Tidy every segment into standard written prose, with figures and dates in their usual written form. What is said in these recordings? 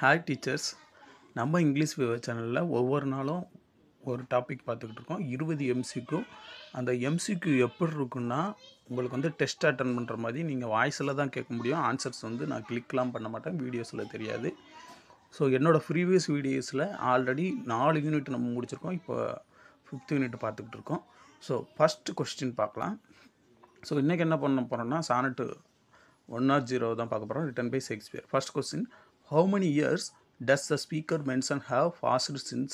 Hi teachers, நம்ம English சேனலில் ஒவ்வொரு நாளும் ஒரு டாபிக் பார்த்துக்கிட்டு இருக்கோம். 20 எம்சிக்யூ. அந்த எம்சிக்யூ எப்படி இருக்குன்னா, உங்களுக்கு வந்து டெஸ்ட் அட்டன் பண்ணுற மாதிரி நீங்கள் வாய்ஸில் தான் கேட்க முடியும். ஆன்சர்ஸ் வந்து நான் கிளிக்லாம் பண்ண மாட்டேன், வீடியோஸில் தெரியாது. ஸோ என்னோடய ப்ரீவியஸ் வீடியோஸில் ஆல்ரெடி 4 யூனிட் நம்ம முடிச்சிருக்கோம். இப்போ 5th யூனிட் பார்த்துக்கிட்டு இருக்கோம். ஸோ ஃபஸ்ட்டு கொஸ்டின் பார்க்கலாம். ஸோ இன்றைக்கி என்ன பண்ண போகிறோம்னா, சானட்டு 1 or 0 தான் பார்க்க போகிறோம். Written by Shakespeare. First question, how many years does the speaker mention have passed since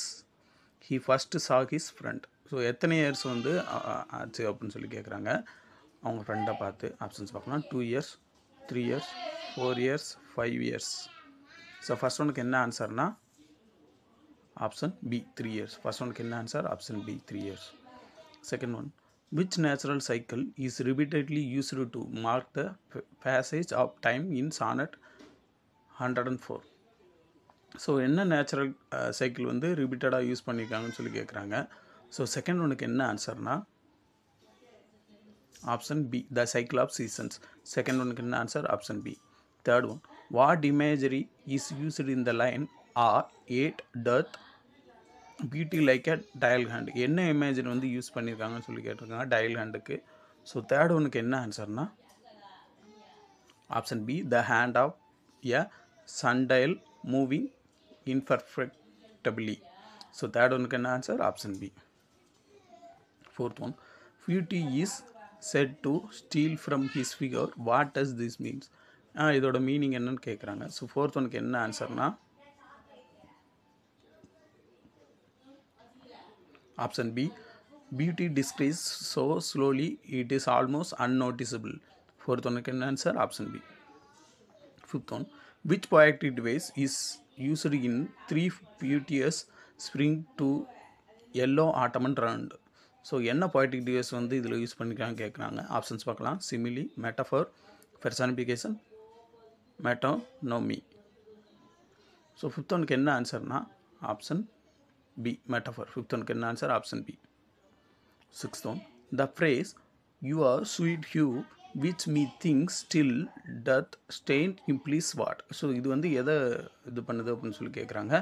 he first saw his friend? So எத்தனை இயர்ஸ் வந்து ஆச்சு அப்படின்னு சொல்லி கேட்குறாங்க. அவங்க ஃப்ரெண்டை பார்த்து ஆப்ஷன்ஸ் பார்க்கலாம். 2 years, 3 years, 4 years, 5 years. So first ஒனுக்கு என்ன ஆன்சர்னா ஆப்ஷன் பி 3 years. ஃபர்ஸ்ட் ஒனுக்கு என்ன answer? Option B 3 years. Second one, which natural cycle is repeatedly used to mark the passage of time in sonnet 104? So என்ன natural cycle வந்து ரிப்பீட்டடாக use பண்ணியிருக்காங்கன்னு சொல்லி கேட்குறாங்க. ஸோ செகண்ட் ஒனுக்கு என்ன ஆன்சர்னா option B the cycle of seasons. Second ஒனுக்கு என்ன answer? Option B. Third one, what imagery is used in the line ah yet டர்த் beauty like a dial hand? என்ன இமேஜரி வந்து யூஸ் பண்ணியிருக்காங்கன்னு சொல்லி கேட்டிருக்காங்க டயல் ஹேண்டுக்கு. ஸோ தேர்ட் ஒனுக்கு என்ன ஆன்சர்னா option B the hand of a sundial moving imperfectly. So third one can answer option B. Fourth one, beauty is said to steal from his figure. What does this means? இதோட meaning என்னன்னு கேட்குறாங்க. So fourth ஒனுக்கு என்ன ஆன்சர்னா option B beauty decreases so slowly it is almost unnoticeable. Fourth ஒனுக்கு என்ன answer? Option B. Fifth one, which poetic device is used in 3 beauteous spring to yellow autumn and round? So என்ன poetic device வந்து இதில் use பண்ணிக்கிறாங்க கேட்குறாங்க. Options பார்க்கலாம். Simile, metaphor, personification, metonymy. So fifth ஒனுக்கு என்ன ஆன்சர்னா ஆப்ஷன் பி மெட்டஃபர். ஃபிஃப்த் ஒனுக்கு என்ன answer? Option B. Sixth one, the phrase your sweet hue which me thinks still doth stain implies what? So இது வந்து எதை இது பண்ணுது அப்படின்னு சொல்லி கேட்குறாங்க.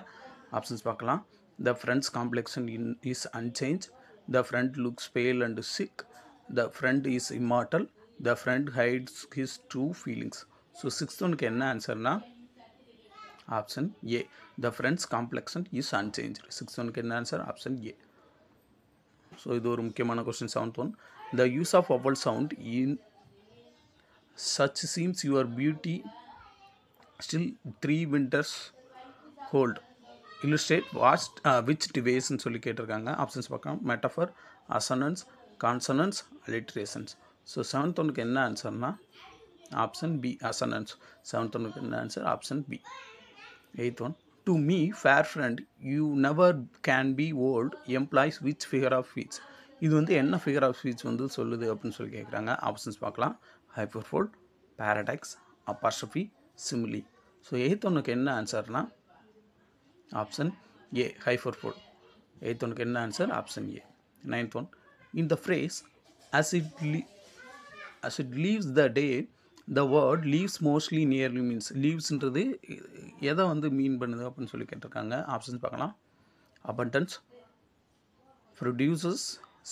ஆப்ஷன்ஸ் பார்க்கலாம். The friend's complexion is unchanged, the friend looks pale and sick, the friend is immortal, the friend hides his true feelings. So sixth ஒனுக்கு என்ன ஆன்சர்னா option A the friend's complexion is unchanged. Sixth ஒனுக்கு என்ன answer? Option A. So இது ஒரு முக்கியமான question. Seventh one, the use of vowel sound in such seems your beauty still 3 winters hold. Illustrate which device ன்னு சொல்லி கேட்டிருக்காங்க. Options பார்க்கலாம். Metaphor, assonance, consonance, alliterations. So seventh ஒனுக்கு என்ன ஆன்சர்னா ஆப்ஷன் பி அசனன்ஸ். செவன்த் ஒனுக்கு என்ன answer? Option B. Eighth one, to me fair friend you never can be old employs which figure of speech? இது வந்து என்ன ஃபிகர் ஆஃப் ஸ்பீச் வந்து சொல்லுது அப்படின்னு சொல்லி கேட்குறாங்க. ஆப்ஷன்ஸ் பார்க்கலாம். ஹைப்பர்ஃபோல்ட், பேரடாக்ஸ், அப்பர்ஸ்ட்ரஃபி, சிமிலி. ஸோ எயித் ஒனுக்கு என்ன ஆன்சர்னா ஆப்ஷன் ஏ ஹைப்பர்ஃபோல்ட். எயித் ஒனுக்கு என்ன answer? Option A. Ninth one, in the phrase as it leaves the day the word leaves mostly nearly means. லீவ்ஸ்ன்றது எதை வந்து மீன் பண்ணுது அப்படின்னு சொல்லி கேட்டிருக்காங்க. ஆப்ஷன்ஸ் பார்க்கலாம். abundance, produces,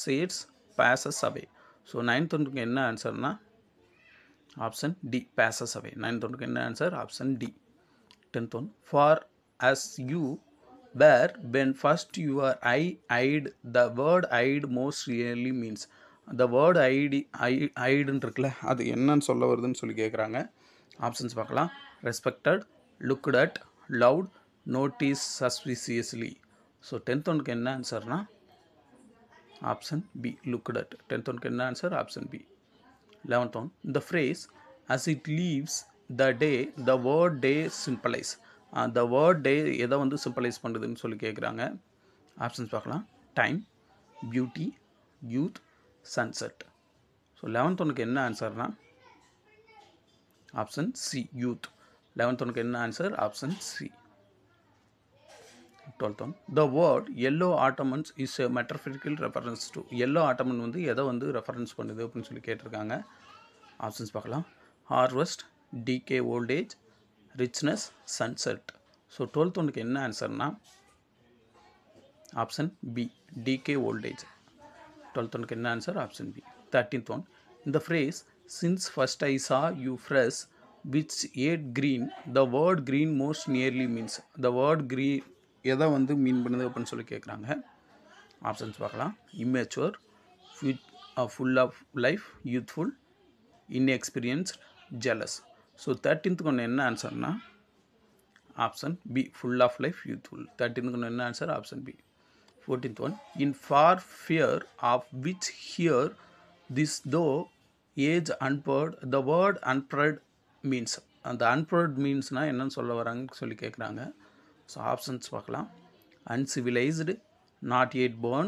shades, passes away. So ninth ஒனுக்கு என்ன ஆன்சர்னா option D passes away. Ninth ஒனுக்கு என்ன answer? Option D. Tenth one, for as you were when first your eye eyed, the word eyed most really means. the word eyedன்னு இருக்குல்ல, அது என்னன்னு சொல்ல வருதுன்னு சொல்லி கேட்குறாங்க. ஆப்ஷன்ஸ் பார்க்கலாம். Respected, looked at, loved, noticed suspiciously. So tenth ஒனுக்கு என்ன ஆன்சர்னா option B looked at. Tenth ஒனுக்கு என்ன answer? Option B. 11th one, the phrase as it leaves the day the word day symbolize. the word day எதை வந்து symbolise பண்ணுதுன்னு சொல்லி கேட்குறாங்க. ஆப்ஷன்ஸ் பார்க்கலாம். Time, beauty, youth, sunset. So 11th ஒனுக்கு என்ன ஆன்சர்னா ஆப்ஷன் சி யூத். 11th ஒனுக்கு என்ன answer? Option C. 12th one, the word yellow ottomans is a metaphorical reference to. yellow ottoman வந்து எதை வந்து ரெஃபரன்ஸ் பண்ணுது அப்படின்னு சொல்லி கேட்டிருக்காங்க. ஆப்ஷன்ஸ் பார்க்கலாம். Harvest, decay old age, richness, sunset. So 12th ஒன்றுக்கு என்ன ஆன்சர்னா option B decay old age. 12th ஒன்றுக்கு என்ன answer option B. 13th one இந்த phrase since first I saw you fresh which yet green the word green most nearly means. The word green எதை வந்து mean பண்ணுது அப்படின்னு சொல்லி கேட்குறாங்க. ஆப்ஷன்ஸ் பார்க்கலாம். Immature, full of life, youthful, inexperienced, jealous. So 13th ஒன்று என்ன ஆன்சர்னா option B full of life, youthful. 13th ஒன்று என்ன answer option B. 14th one in for fear of which hear this thou age unbred the word unbred means. அந்த unbred மீன்ஸ்னால் என்னன்னு சொல்ல வராங்கன்னு சொல்லி கேட்குறாங்க. ஸோ ஆப்ஷன்ஸ் பார்க்கலாம். Uncivilised, not yet born,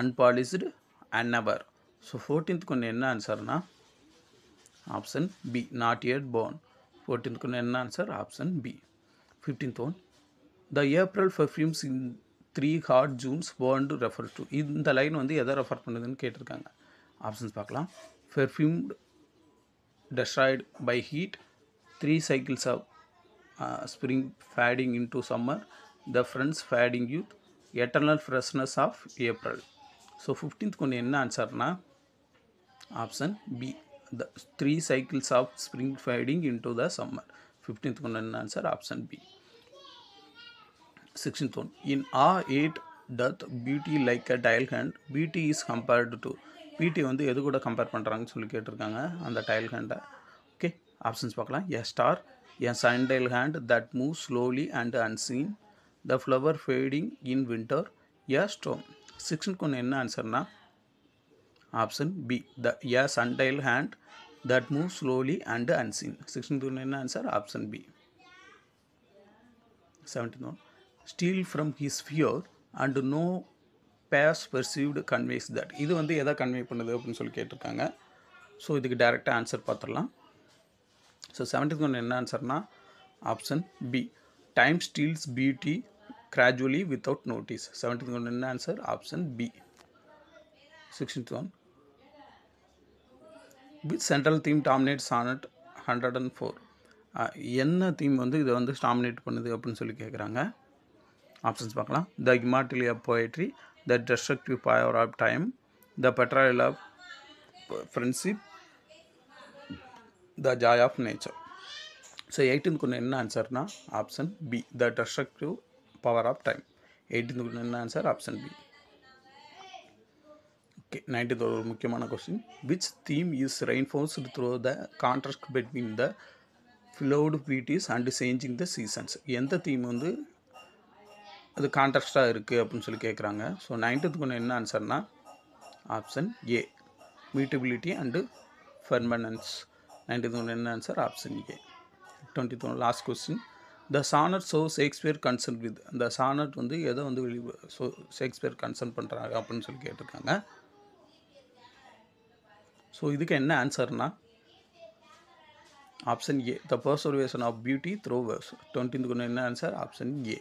unpolished, unaware. So 14th ஒன்று என்ன ஆன்சர்னா option B not yet born. 14th ஒன்று என்ன answer option B. 15th one the April perfumes in 3 hot Junes burned refer to. இந்த லைன் வந்து எதை refer பண்ணுதுன்னு கேட்டிருக்காங்க. ஆப்ஷன்ஸ் பார்க்கலாம். பெர்ஃப்யூம்டு, destroyed by heat, 3 cycles of spring fading into summer, the friends fading youth, eternal freshness of April. So 15th ஒன்று என்ன ஆன்சர்னா option B the 3 cycles of spring fading into the summer. 15th ஒன்று என்ன answer option B. 16th one in awe it doth beauty like a dial hand, beauty is compared to. Beauty வந்து எது கூட compare பண்ணுறாங்கன்னு சொல்லி கேட்டிருக்காங்க அந்த tail ஹேண்டை. Okay, options பார்க்கலாம். A star, a sundial hand that move slowly and unseen, the flower fading in winter, a storm. 16th ஒன்று என்ன ஆன்சர்னா option B the a sundial hand that move slowly and unseen. 16th ஒன்று என்ன answer option B. 17th one steal from his fear and no pace perceived conveys that. இது வந்து எதை convey பண்ணுது அப்படின்னு சொல்லி கேட்டிருக்காங்க. ஸோ இதுக்கு டைரெக்டாக ஆன்சர் பார்த்துடலாம். ஸோ 17th ஒன்று என்ன ஆன்சர்னா option B time steals beauty gradually without notice. 17th ஒன்று என்ன answer option B. 16th one which central theme dominate sonnet 104. என்ன தீம் வந்து இதை வந்து டாமினேட் பண்ணுது அப்படின்னு சொல்லி கேட்குறாங்க. ஆப்ஷன்ஸ் பார்க்கலாம். The immortality of poetry, the destructive power of time, the betrayal of friendship, the joy of nature. So 18th ஒன்று என்ன ஆன்சர்னா option B the destructive power of time. 18th ஒன்று என்ன answer option B. Okay, 19th ஒரு முக்கியமான question. Which theme is reinforced through the contrast between the flowed beauties and changing the seasons. எந்த theme வந்து அது கான்ட்ராஸ்டாக இருக்குது அப்படின்னு சொல்லி கேட்குறாங்க. ஸோ 19th ஒன்று என்ன ஆன்சர்னா option A mutability and permanence. 19th ஒன்று என்ன ஆன்சர் ஆப்ஷன் ஏ. 20th ஒன்று last question. The sonnet so Shakespeare concern with. அந்த சானட் வந்து எதை வந்து ஷேக்ஸ்பியர் கன்சர்ன் பண்ணுறாங்க அப்படின்னு சொல்லி கேட்டிருக்காங்க. ஸோ இதுக்கு என்ன ஆன்சர்னா option A the preservation of beauty through verse. 20th ஒன்று என்ன answer option A.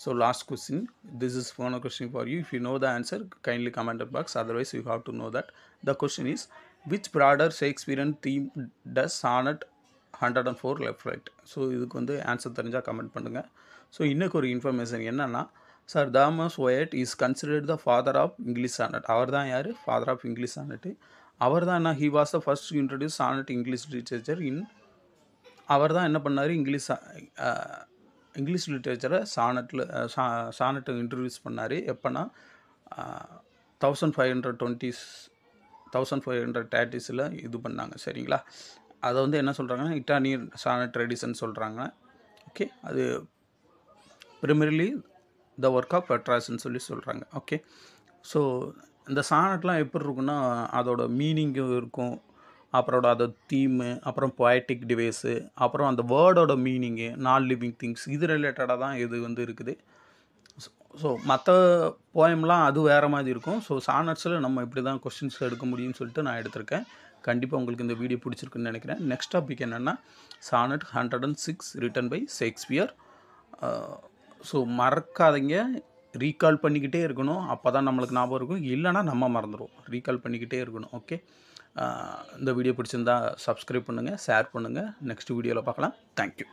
So last question, this is one question for you. If you know the answer, kindly comment in the box. Otherwise, you have to know that. The question is, which broader Shakespearean theme does sonnet 104 reflect? So இதுக்கு வந்து answer தெரிஞ்சால் comment பண்ணுங்கள். So இன்னும் ஒரு information என்னென்னா, sir Thomas Wyatt is considered the father of English sonnet. அவர் தான் யார் ஃபாதர் ஆஃப் இங்கிலீஷ் சானட்டு. அவர் தான் என்ன, he was the first introduce sonnet English literature in. அவர் தான் என்ன பண்ணார், இங்கிலீஷ் லிட்ரேச்சரை சானட்டை இன்ட்ரடியூஸ் பண்ணார். எப்போனா 1530s இது பண்ணாங்க. சரிங்களா? அதை வந்து என்ன சொல்கிறாங்கன்னா இட்டாலியன் சானட் ட்ரெடிஷன் சொல்கிறாங்க. ஓகே, அது ப்ரிமரிலி த ஒர்க் ஆஃப் பெட்ராஸ்ன்னு சொல்லி சொல்கிறாங்க. ஓகே, ஸோ இந்த சானட்லாம் எப்படி இருக்குன்னா அதோட மீனிங்கும் இருக்கும், அப்புறம் அது தீமு, அப்புறம் பொயட்டிக் டிவைஸு, அப்புறம் அந்த வேர்டோட மீனிங்கு, நான் லிவிங் திங்ஸ், இது ரிலேட்டடாக தான் இது வந்து இருக்குது. ஸோ மற்ற போயம்லாம் அது வேறு மாதிரி இருக்கும். ஸோ சானட்ஸில் நம்ம இப்படி தான் கொஸ்டின்ஸ் எடுக்க முடியும்னு சொல்லிட்டு நான் எடுத்திருக்கேன். கண்டிப்பாக உங்களுக்கு இந்த வீடியோ பிடிச்சிருக்குன்னு நினைக்கிறேன். நெக்ஸ்ட் டாபிக் என்னென்னா sonnet 106 written by Shakespeare. So மறக்காதீங்க, ரீகால் பண்ணிக்கிட்டே இருக்கணும். அப்போ தான் நம்மளுக்கு ஞாபகம் இருக்கும், இல்லைனா நம்ம மறந்துடுவோம். ரீகால் பண்ணிக்கிட்டே இருக்கணும். ஓகே, இந்த வீடியோ பிடிச்சிருந்தா சப்ஸ்கிரைப் பண்ணுங்கள், ஷேர் பண்ணுங்கள். நெக்ஸ்ட் வீடியோவில் பார்க்கலாம். தேங்க்யூ.